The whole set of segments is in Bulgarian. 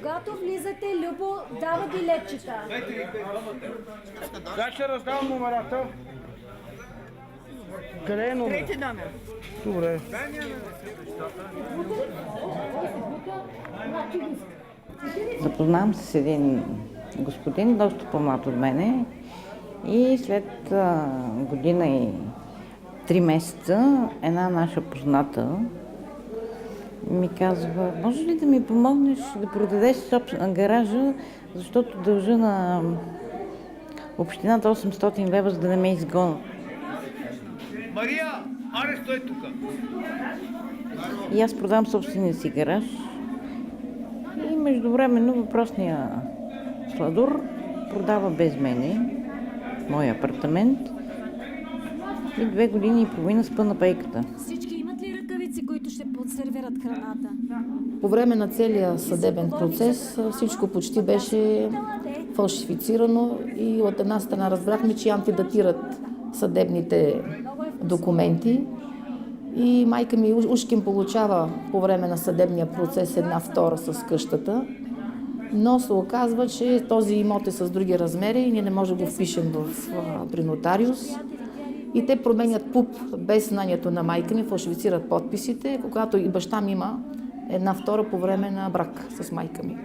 Когато влизате, Любо дава билетчета. Сега ще раздавам номерата. Къде е номер? Трети номер. Добре. Запознавам се с един господин, доста по-млад от мене, и след година и 3 месеца една наша позната ми казва: може ли да ми помогнеш да продадеш гаража, защото дължа на общината 800 лева, за да не ме изгонят. Мария, аре, стой тук! И аз продавам собствения си гараж. И междувременно въпросния Сладур продава без мене моя апартамент и 2 години и половина спа на пейката. Всички имат ли ръкавици, които ще подсервират храната? По време на целия съдебен процес всичко почти беше фалшифицирано и от една страна разбрахме, че антидатират съдебните документи и майка ми ушким получава по време на съдебния процес 1/2 с къщата, но се оказва, че този имот е с други размери и ние не можем да го впишем при нотариус. И те променят ПУП без знанието на майка ми, фалшифицират подписите, когато и баща ми има 1/2 по време на брак с майка ми.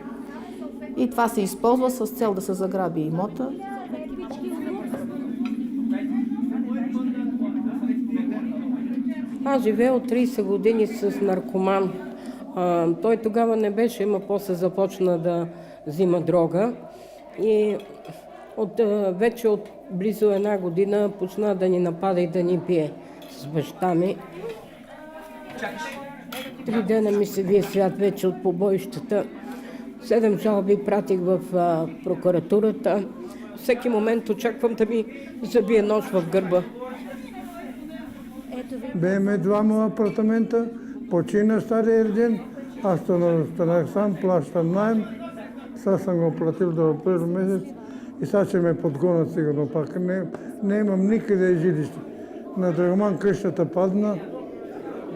И това се използва с цел да се заграби имота. Аз живея от 30 години с наркоман. Той тогава не беше, ама после започна да взима дрога. И вече от близо 1 година почна да ни напада и да ни бие с баща ми. 3 дена ми се вие свят вече от побоищата. 7 жалби пратих в прокуратурата. Всеки момент очаквам да ми забие нож в гърба. Бееме 2 апартамента, почина стария ден, аз останах сам, плащам наем, сега съм го платил до април месец и сега ще ме подгонят сигурно пак. Не имам никъде жилище. На Драгоман къщата падна,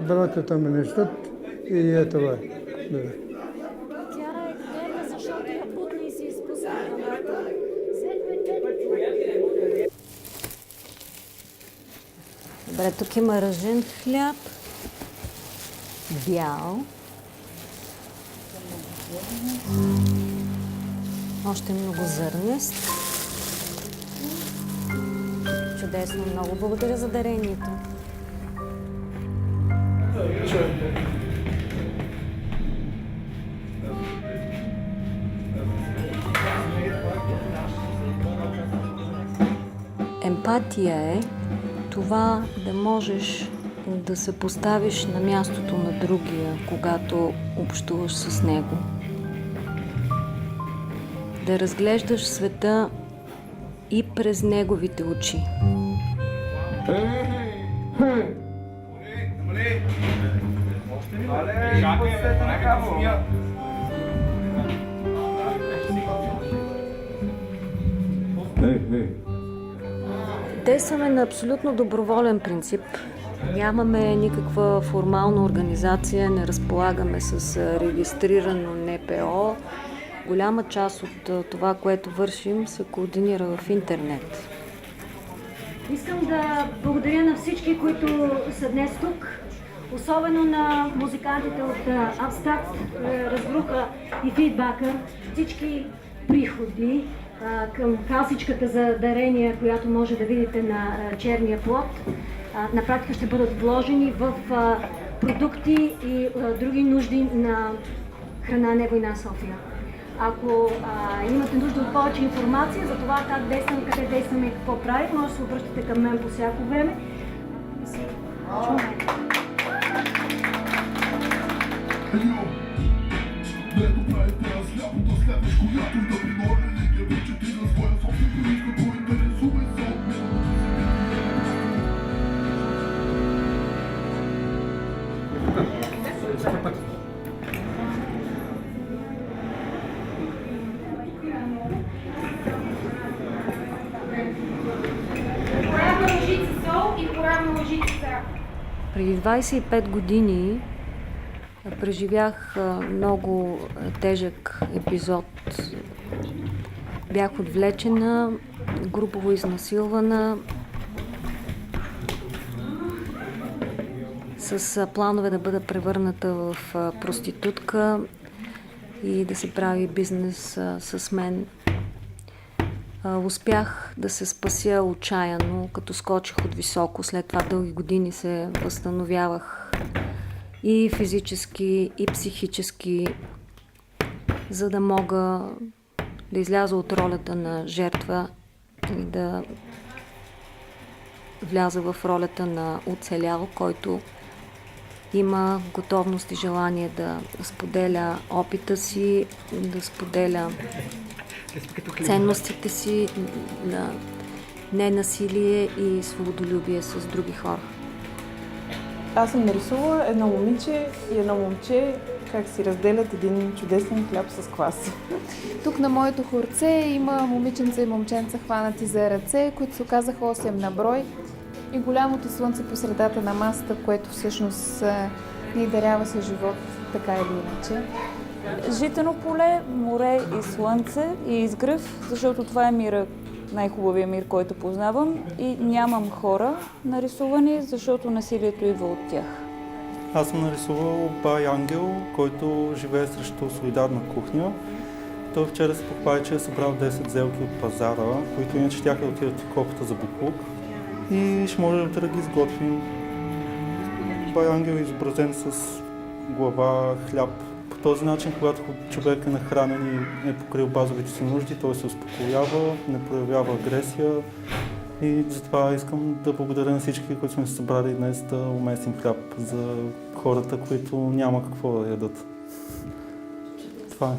братята ме нещат и е това. Тя е гневна, защото я бутна и си изпусна храната. Добре, тук има ръжен хляб, бял, още много зърнест. Чудесно, много благодаря за дарението. Емпатия е това да можеш да се поставиш на мястото на другия, когато общуваш с него. Да разглеждаш света и през неговите очи. Действаме на абсолютно доброволен принцип. Нямаме никаква формална организация, не разполагаме с регистрирано НПО. Голяма част от това, което вършим, се координира в интернет. Искам да благодаря на всички, които са днес тук, особено на музикантите от Абстракт, Разбруха и Фидбака, всички приходи към касичката за дарения, която може да видите на черния плот, на практика ще бъдат вложени в продукти и други нужди на Храна Не война София. Ако имате нужда от повече информация за това как действаме, къде действаме и какво правим, може да се обръщате към мен по всяко време. Преди 25 години Преживях много тежък епизод. Бях отвлечена, групово изнасилвана, с планове да бъда превърната в проститутка и да се прави бизнес с мен. Успях да се спася отчаяно, като скочих от високо. След това дълги години се възстановявах и физически, и психически, за да мога да изляза от ролята на жертва и да вляза в ролята на оцелял, който има готовност и желание да споделя опита си, да споделя ценностите си на ненасилие и свободолюбие с други хора. Аз съм нарисувала едно момиче и едно момче, как си разделят един чудесен хляб с квас. Тук на моето хорце има момиченца и момченца хванати за ръце, които се оказаха 8 на брой, и голямото слънце по средата на масата, което всъщност ни дарява с живот, така или иначе. Житено поле, море и слънце и изгрев, защото това е мира, най-хубавия мир, който познавам, и нямам хора нарисувани, защото насилието идва от тях. Аз съм нарисувал бай Ангел, който живее срещу солидарна кухня. Той вчера се похвали, че е събрал 10 зелки от пазара, които иначе тяха да отидат в копата за буклук, и ще може да ги изготвим. Бай Ангел е изобразен с глава, хляб. По този начин, когато човек е нахранен и е покрил базовите си нужди, той се успокоява, не проявява агресия, и затова искам да благодаря на всички, които сме се събрали днес да уместим хляб за хората, които няма какво да ядат. Това е.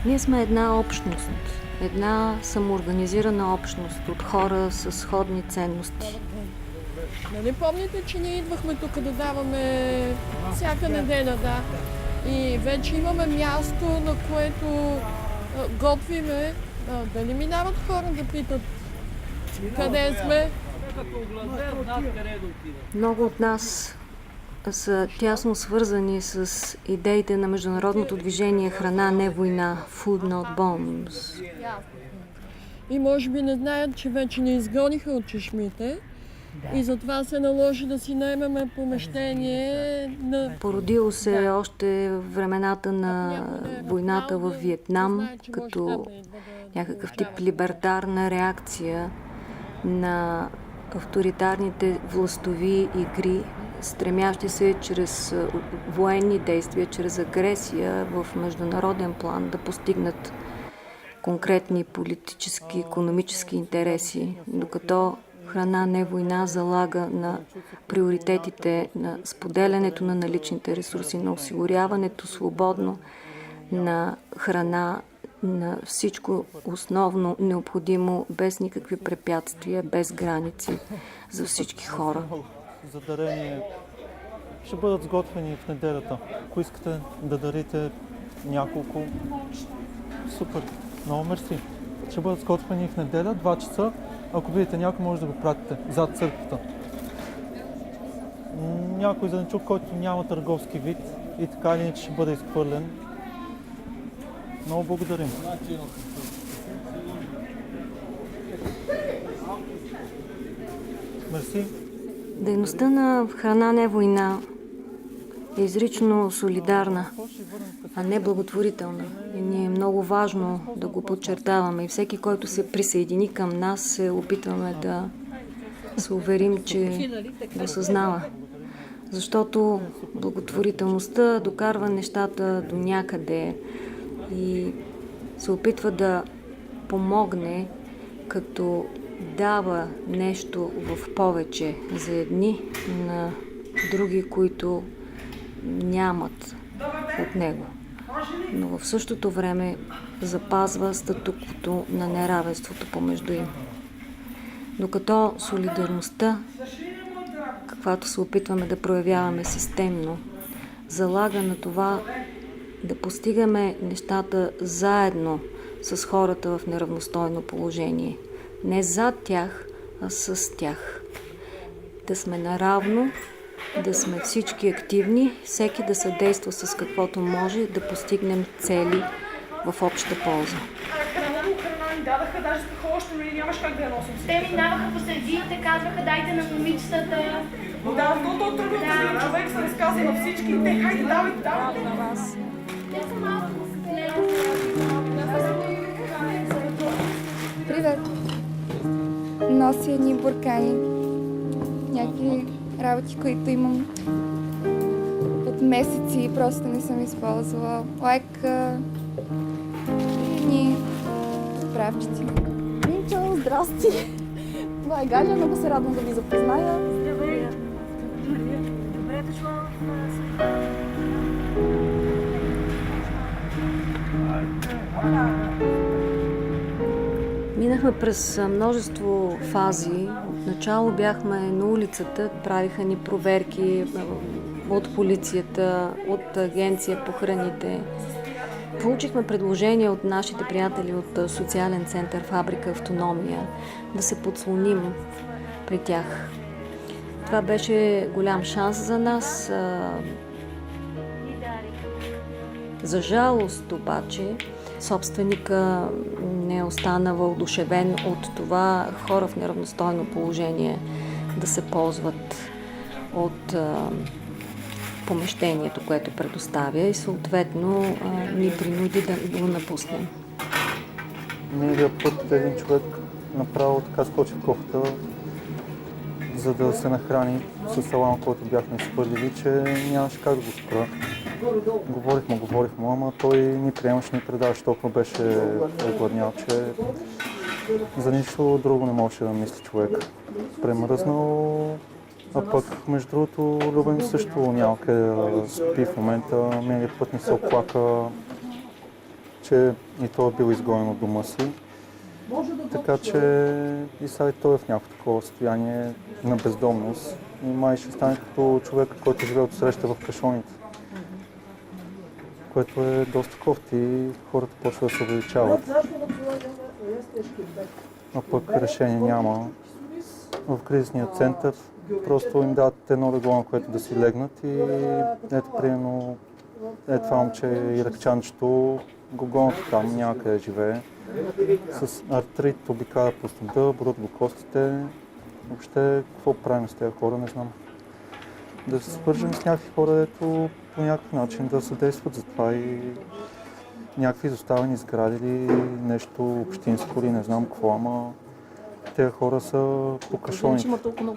Ние сме една общност, една самоорганизирана общност от хора с сходни ценности. Нали помните, че ние идвахме тук да даваме всяка неделя, да? И вече имаме място, на което готвиме. Дали минават хора да питат къде сме? Много от нас са тясно свързани с идеите на международното движение "Храна, не война", Food Not Bombs. И може би не знаят, че вече ни изгониха от чешмите. И затова се наложи да си наемаме помещение на... Породило се още времената на войната в Виетнам, като някакъв тип либертарна реакция на авторитарните властови игри, стремящи се чрез военни действия, чрез агресия в международен план да постигнат конкретни политически, икономически интереси, докато "Храна, не война" залага на приоритетите на споделянето на наличните ресурси, на осигуряването свободно на храна, на всичко основно необходимо, без никакви препятствия, без граници за всички хора. За дарение ще бъдат сготвени в неделята. Ако искате да дарите няколко, супер, много мерси. Ще бъдат сготвени в неделя, 2 часа. Ако видите някой, може да го пратите зад църквата. Някой зеленчук, който няма търговски вид и така или иначе ще бъде изхвърлен. Много благодарим. Мерси. Дейността на "Храна, не война" е изрично солидарна, а не благотворителна. И ни е много важно да го подчертаваме. И всеки, който се присъедини към нас, се опитваме да се уверим, че го съзнава. Защото благотворителността докарва нещата до някъде и се опитва да помогне, като дава нещо в повече за едни на други, които нямат от него. Но в същото време запазва статуквото на неравенството помежду им. Докато солидарността, каквато се опитваме да проявяваме системно, залага на това да постигаме нещата заедно с хората в неравностойно положение. Не зад тях, с тях. Да сме наравно, да сме всички активни, всеки да съдейства с каквото може да постигнем цели в обща полза. Храна ни дадаха, даже такова още нямаш как да я носим. Те минаваха по средините, казваха дайте на момичетата. Да, то трудно да човек се разказа на всички. Те, хайде, давайте на вас. Привет! Нося едни буркани. Някакви работи, които имам от месеци, просто не съм използвала. Лайка и едни справчици. Минчо, здрасти! Това е Галя, много се радвам да ви запозная. Здравей! Добре дошла Минахме през множество фази. Отначало бяхме на улицата, правиха ни проверки от полицията, от агенция по храните. Получихме предложение от нашите приятели от социален център Фабрика Автономия да се подслоним при тях. Това беше голям шанс за нас. За жалост обаче, собственика не остана въодушевен от това хора в неравностойно положение да се ползват от помещението, което предоставя и съответно ни принуди да го напуснем. Миналия път един човек направо така скочи в кофта, за да се нахрани с салама, който бяхме изхвърлили, че нямаше как да го спра. Говорихме, ама той ни приемаше, ни предаваше, толкова беше огладнял, че за нищо друго не можеше да мисли човек. Премръзнал, а пък между другото Любен също няма къде да спи в момента. Миналия път ни се оплака, че и той е бил изгонен от дома си. Така че и сега той е в някакво такова състояние на бездомност и май ще стане като човек, който живее от среща в кашоните. Което е доста кофти и хората почват да се увеличават. А пък решение няма. В кризисния център просто им дадат едно легло, на което да си легнат и ето примерно това момче иракчанчето го гонят там, няма къде живее. С артрит обикаля по студа, борят го костите. Въобще, какво правим с тези хора, не знам. Да се свържем с някакви хора, ето по някакъв начин да съдействат за това и някакви изоставени сгради или нещо общинско или не знам какво, ама тези хора са по кашоните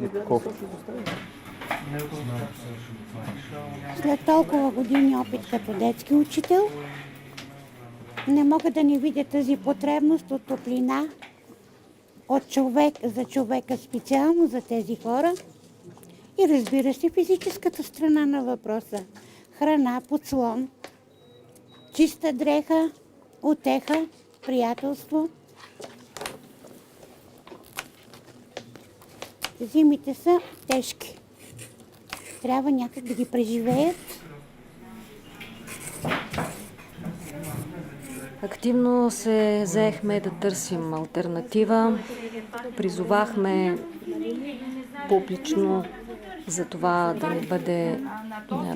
и по кофти. След толкова години опит като детски учител, не мога да не видя тази потребност от топлина, от човек за човека, специално за тези хора. И разбира се, физическата страна на въпроса. Храна, подслон, чиста дреха, утеха, приятелство. Зимите са тежки. Трябва някак да ги преживеят. Активно се заехме да търсим алтернатива. Призовахме публично за това да ни бъде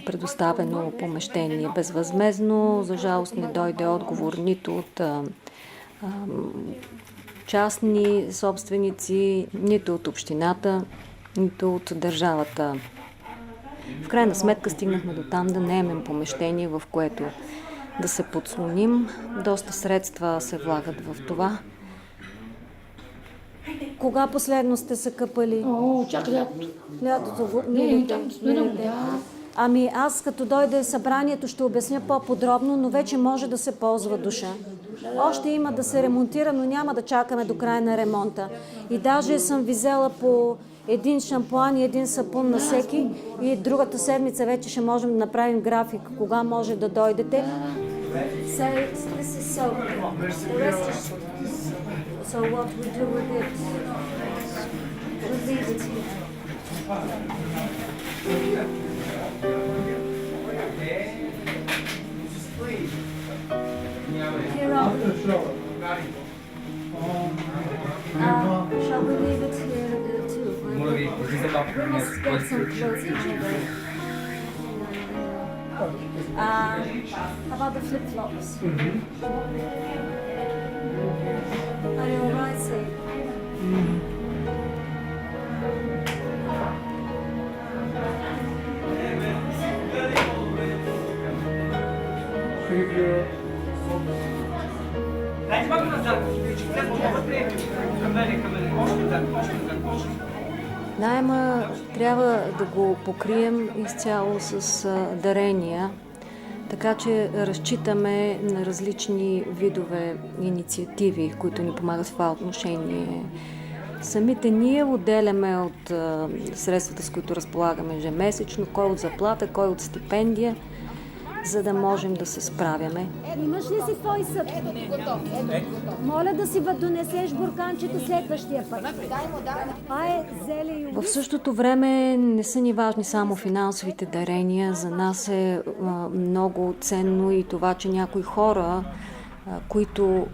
предоставено помещение безвъзмездно. За жалост не дойде отговор нито от частни собственици, нито от общината, нито от държавата. В крайна сметка стигнахме до там да наемем помещение, в което да се подслоним. Доста средства се влагат в това. Кога последно сте се къпали? Чак лятото. Лятото? Да. Ами аз като дойде събранието ще обясня по-подробно, но вече може да се ползва душа. Още има да се ремонтира, но няма да чакаме до края на ремонта. И даже съм ви взела по един шампуан и един сапун на всеки и другата седмица вече ще можем да направим график, кога може да дойдете. So what we do with it? We leave it here. Shall we leave it here? Get some clothes. How about the flip-flops? Are you alright, say? Найема трябва да го покрием изцяло с дарения, така че разчитаме на различни видове инициативи, които ни помагат в това отношение. Самите ние отделяме от средствата, с които разполагаме ежемесечно, кой от заплата, кой от стипендия, за да можем да се справяме. Имаш ли си твой съд? Моля да си донесеш бурканчето следващия път. Това е зеле и В същото време не са ни важни само финансовите дарения. За нас е много ценно и това, че някои хора, които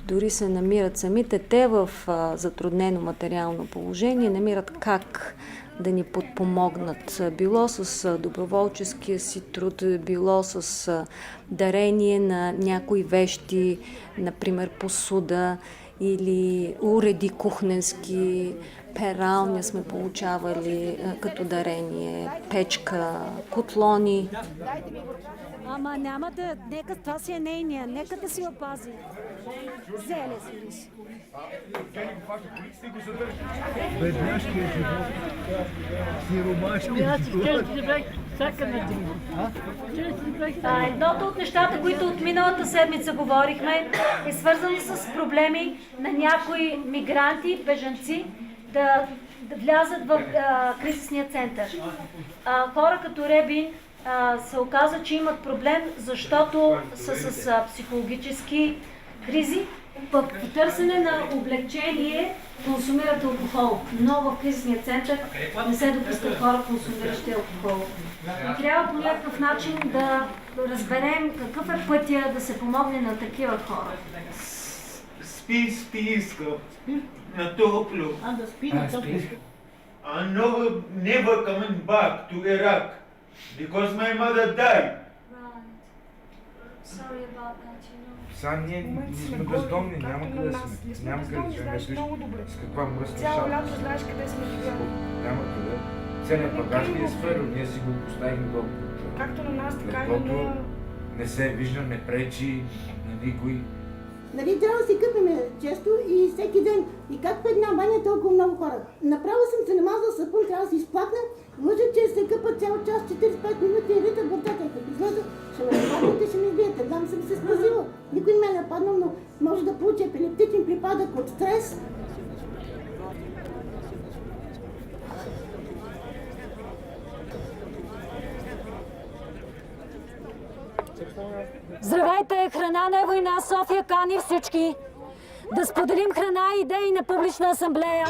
дори се намират самите те в затруднено материално положение, намират как да ни подпомогнат. Било с доброволческия си труд, било с дарение на някои вещи, например посуда или уреди кухненски, пералня сме получавали като дарение, печка, котлони. Ама няма да... Нека това си е нейния. Нека да си опази. Зеле си. Бедняшкият живот. Сиромашкият живот. Едното от нещата, които от миналата седмица говорихме, е свързано с проблеми на някои мигранти, бежанци, да влязат в кризисния център. Хора като Ребин се оказа, че имат проблем, защото са с психологически кризи. В търсене на облегчение консумират алкохол, но в кризисния център не се допускат хора, консумиращи алкохол. И трябва по някакъв начин да разберем какъв е пътя да се помогне на такива хора. Спи, иска. На топло. Да спи на топло. I'm never coming back to Iraq because my mother died. Sorry about that, you know. Сега ние сме бездомни, няма къде да сме. Няма къде да сме. С каква мръсна шапка. Цяло лято знаеш къде сме живели. Няма къде. Целият багаж ни е сферил, ние си го поставихме долу. Както на нас, така и на нея. Не се вижда, не пречи на никой. Нали, трябва да си къпеме често и всеки ден. И как в една баня толкова много хора. Направо съм се намазала сапун, трябва да си изплакна. Мъжът, че се къпа цял час, 45 минути и рита бъртата. И като излезе, ще ме нападнете, ще ме биете. Там съм се спасила. Никой не ме е нападнал, но може да получи епилептичен припадък от стрес. Здравейте! Храна не е война. София кани всички да споделим храна и идеи на публична асамблея.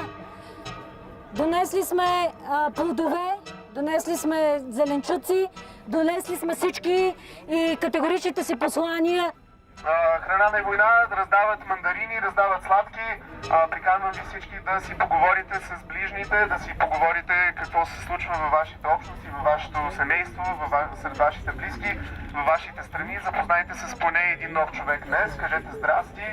Донесли сме плодове, донесли сме зеленчуци, донесли сме всички и категоричните си послания. Храна на война, раздават мандарини, раздават сладки. Приканвам ви всички да си поговорите с ближните, да си поговорите какво се случва във вашите общности, във вашето семейство, сред вашите близки, във вашите страни. Запознайте се с поне един нов човек днес, кажете здрасти,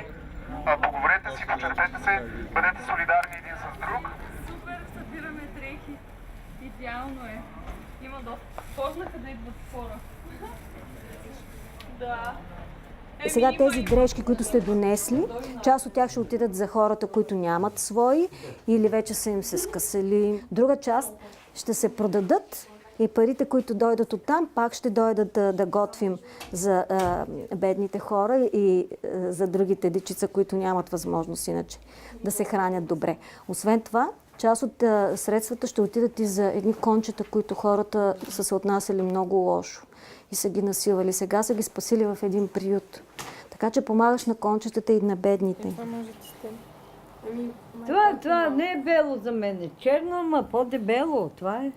поговорете си, почерпете се, бъдете солидарни един с друг. Супер, събираме дрехи. Идеално е. Има доста. Познаха да идват хора. Да. И сега тези дрежки, които сте донесли, част от тях ще отидат за хората, които нямат свои или вече са им се скъсали. Друга част ще се продадат и парите, които дойдат оттам, пак ще дойдат да готвим за бедните хора и за другите дечица, които нямат възможност иначе да се хранят добре. Освен това, част от средствата ще отидат и за едни кончета, които хората са се отнасяли много лошо и са ги насилвали. Сега са ги спасили в един приют. Така че помагаш на кончетата и на бедните. Това не е бело за мен. Черно, ама по-дебело. Това е.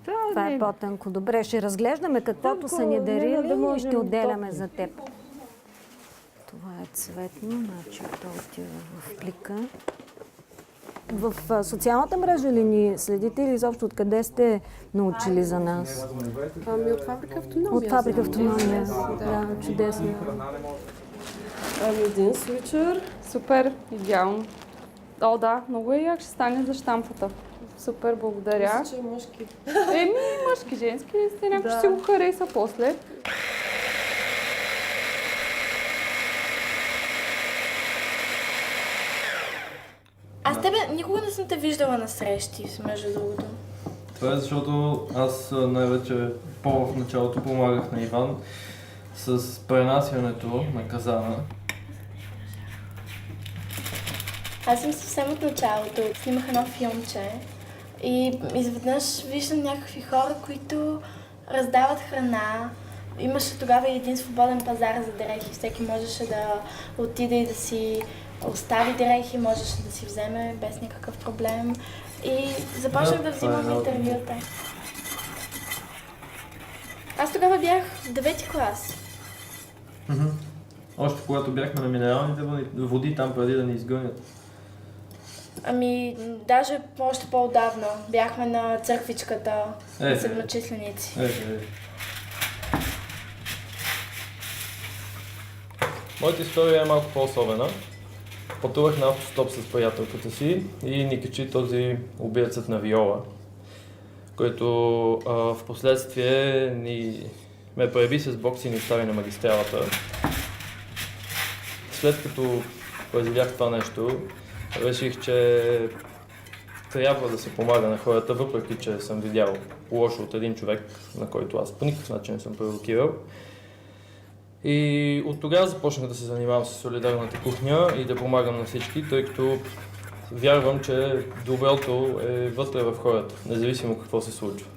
Това е по-тънко. Добре, ще разглеждаме каквото са ни дарили и ще отделяме за теб. Това е цветно, значи то отива в плика. В социалната мрежа ли ни следите или изобщо откъде сте научили за нас? От фабрика Автономия. От фабрика Автономия. Да, чудесно. Един свичър. Супер, идеално. О, да, много е як, ще стане за щампата. Супер, благодаря. Мисля, че е мъжки. Мъжки, женски, някой ще си го хареса после. Аз тебе никога не съм те виждала на срещи, между другото. Това е защото аз най-вече в началото помагах на Иван с пренасянето на казана. Аз съм съвсем от началото. Снимах едно филмче и изведнъж виждам някакви хора, които раздават храна. Имаше тогава и един свободен пазар за дрехи. Всеки можеше да отиде и да си остави дрехи, можеше да си вземе без никакъв проблем. И започнах да взимам интервюта. Аз тогава бях в 9-ти клас. Още когато бяхме на минералните води там преди да ни изгонят. Ами, даже още по-отдавна. Бяхме на църквичката на седмочисленици. Моята история е малко по-особена. Пътувах на автостоп с приятелката си и ни качи този убиецът на Виола, който в последствие ме преби с бокс и ни остави на магистралата. След като преживях това нещо, реших, че трябва да се помага на хората, въпреки че съм видял лошо от един човек, на който аз по никакъв начин не съм провокирал. И от тогава започнах да се занимавам с солидарната кухня и да помагам на всички, тъй като вярвам, че доброто е вътре в хората, независимо какво се случва.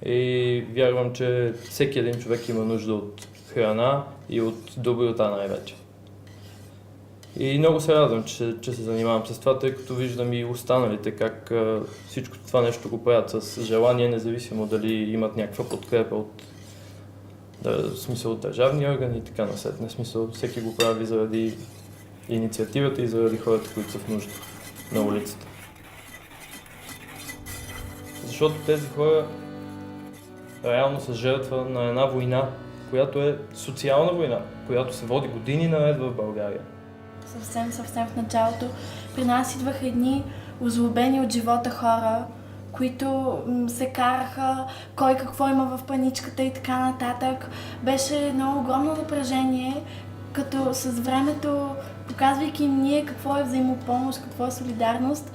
И вярвам, че всеки един човек има нужда от храна и от доброта най-вече. И много се радвам, че се занимавам с това, тъй като виждам и останалите как всичко това нещо го правят с желание, независимо дали имат някаква подкрепа от смисъл от държавни органи и така насетне. В смисъл всеки го прави заради инициативата и заради хората, които са в нужда на улицата. Защото тези хора реално са жертва на една война, която е социална война, която се води години наред в България. Съвсем в началото при нас идваха едни озлобени от живота хора, които се караха, кой какво има в паничката и така нататък. Беше едно огромно напрежение, като с времето, показвайки им ние какво е взаимопомощ, какво е солидарност,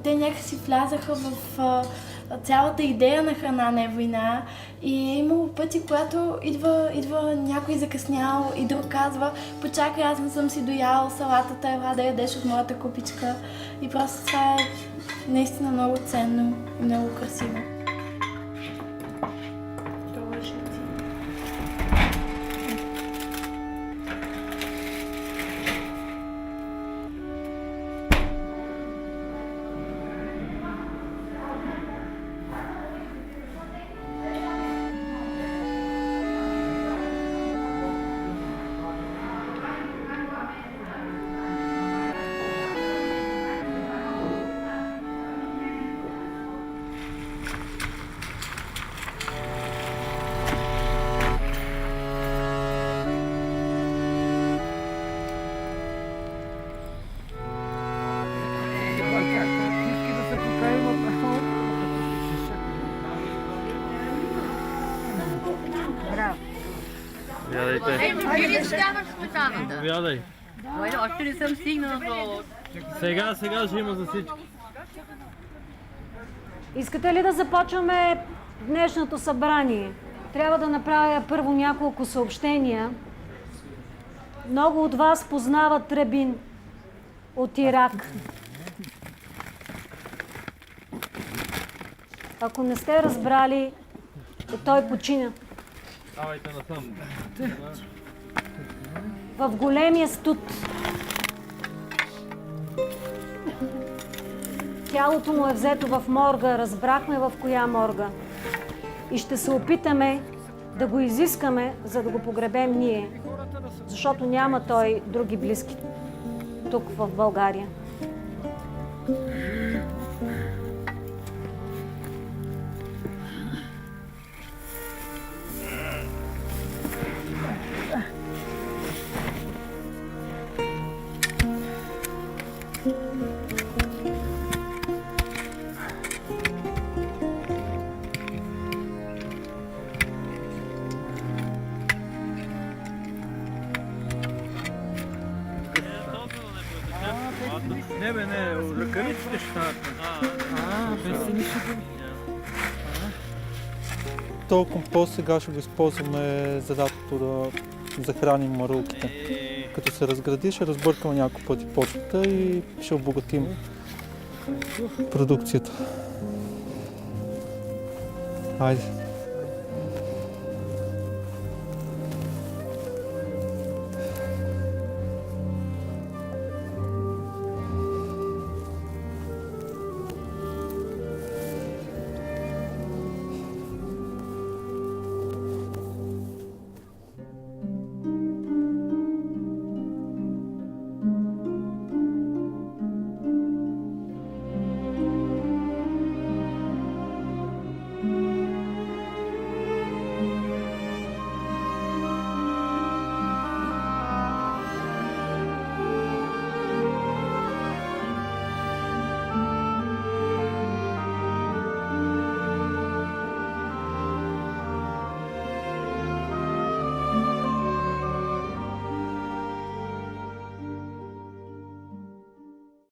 те някакси влязаха в цялата идея на храна не война и е имало пъти, когато идва някой закъснял и друг казва: почакай, аз не съм си доял салатата, ела да ядеш от моята купичка. И просто това е наистина много ценно и много красиво. Заповядай. Още не съм стигнала до... Сега ще има за всички. Искате ли да започваме днешното събрание? Трябва да направя първо няколко съобщения. Много от вас познават Рабин от Ирак. Ако не сте разбрали, той почина. Давайте насам. В големия студ. Тялото му е взето в морга, разбрахме в коя морга. И ще се опитаме да го изискаме, за да го погребем ние. Защото няма той други близки тук в България. Не бе, не, ръкавиците ще станат. Без нищо. Този компост сега ще го използваме за лятото да захраним марулките. Като се разгради, ще разбъркаме няколко пъти почвата и ще обогатим продукцията. Айде.